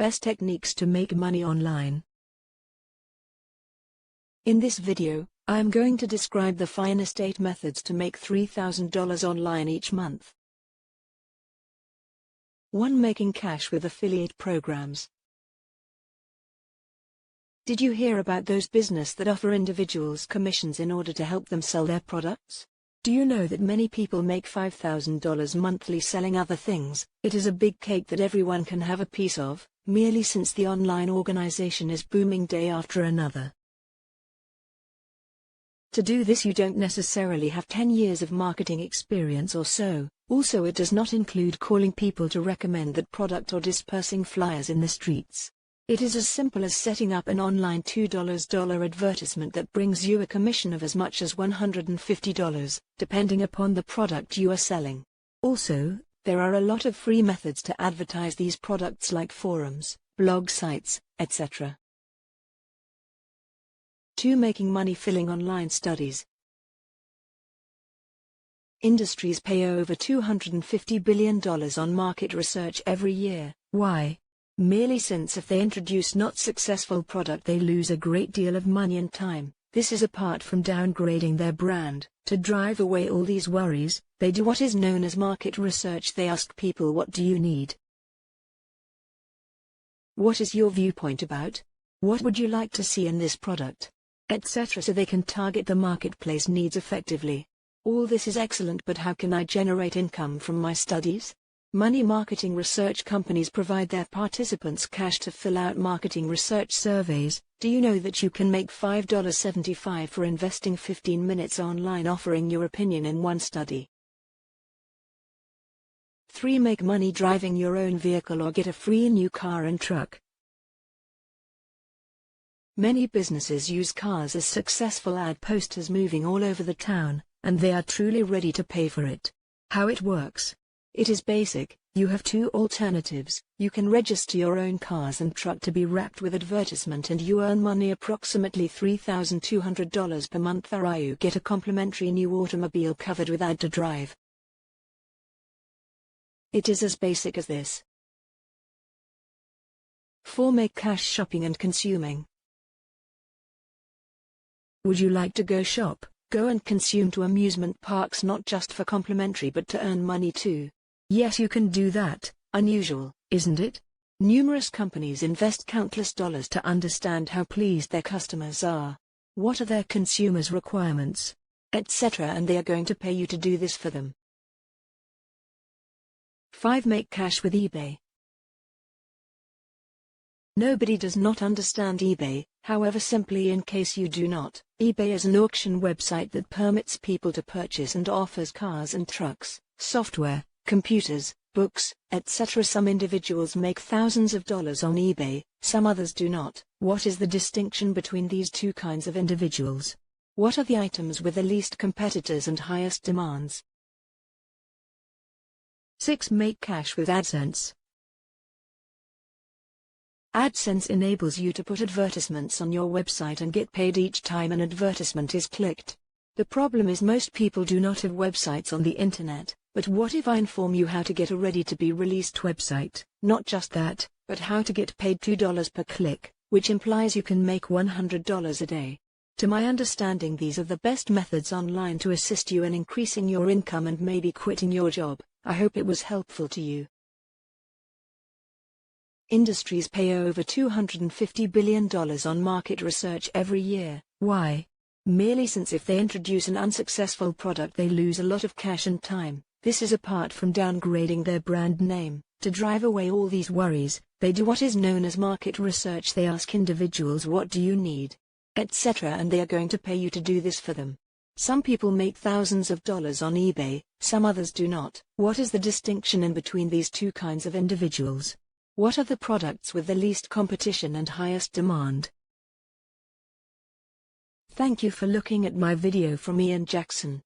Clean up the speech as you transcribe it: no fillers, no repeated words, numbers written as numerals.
Best techniques to make money online. In this video, I am going to describe the finest 8 methods to make $3,000 online each month. 1. Making cash with affiliate programs. Did you hear about those businesses that offer individuals commissions in order to help them sell their products? Do you know that many people make $5,000 monthly selling other things? It is a big cake that everyone can have a piece of, merely since the online organization is booming day after another. To do this, you don't necessarily have 10 years of marketing experience or so. Also, it does not include calling people to recommend that product or dispersing flyers in the streets. It is as simple as setting up an online $2 advertisement that brings you a commission of as much as $150, depending upon the product you are selling. Also, there are a lot of free methods to advertise these products like forums, blog sites, etc. 2. Making money filling online studies. Industries pay over $250 billion on market research every year. Why? Merely since if they introduce not successful product, they lose a great deal of money and time. This is apart from downgrading their brand. To drive away all these worries, they do what is known as market research. They ask people, what do you need? What is your viewpoint about? What would you like to see in this product? Etc. So they can target the marketplace needs effectively. All this is excellent, but how can I generate income from my studies? Money marketing research companies provide their participants cash to fill out marketing research surveys. Do you know that you can make $5.75 for investing 15 minutes online offering your opinion in one study? 3. Make money driving your own vehicle or get a free new car and truck. Many businesses use cars as successful ad posters moving all over the town, and they are truly ready to pay for it. How it works? It is basic. You have 2 alternatives. You can register your own cars and truck to be wrapped with advertisement and you earn money, approximately $3,200 per month, or you get a complimentary new automobile covered with ad to drive. It is as basic as this. 4. Make cash shopping and consuming. Would you like to go shop, go and consume to amusement parks, not just for complimentary but to earn money too? Yes, you can do that. Unusual, isn't it? Numerous companies invest countless dollars to understand how pleased their customers are, what are their consumers' requirements, etc., and they are going to pay you to do this for them. 5. Make cash with eBay. Nobody does not understand eBay. However, simply in case you do not, eBay is an auction website that permits people to purchase and offers cars and trucks, software, computers, books, etc. Some individuals make thousands of dollars on eBay, some others do not. What is the distinction between these 2 kinds of individuals? What are the items with the least competitors and highest demands? 6. Make cash with AdSense. AdSense enables you to put advertisements on your website and get paid each time an advertisement is clicked. The problem is most people do not have websites on the internet, but what if I inform you how to get a ready-to-be-released website? Not just that, but how to get paid $2 per click, which implies you can make $100 a day. To my understanding, these are the best methods online to assist you in increasing your income and maybe quitting your job. I hope it was helpful to you. Industries pay over $250 billion on market research every year. Why? Merely since if they introduce an unsuccessful product, they lose a lot of cash and time. This is apart from downgrading their brand name. To drive away all these worries, they do what is known as market research. They ask individuals, what do you need, etc., and they are going to pay you to do this for them. Some people make thousands of dollars on eBay, some others do not. What is the distinction in between these 2 kinds of individuals? What are the products with the least competition and highest demand? Thank you for looking at my video from Ian Jackson.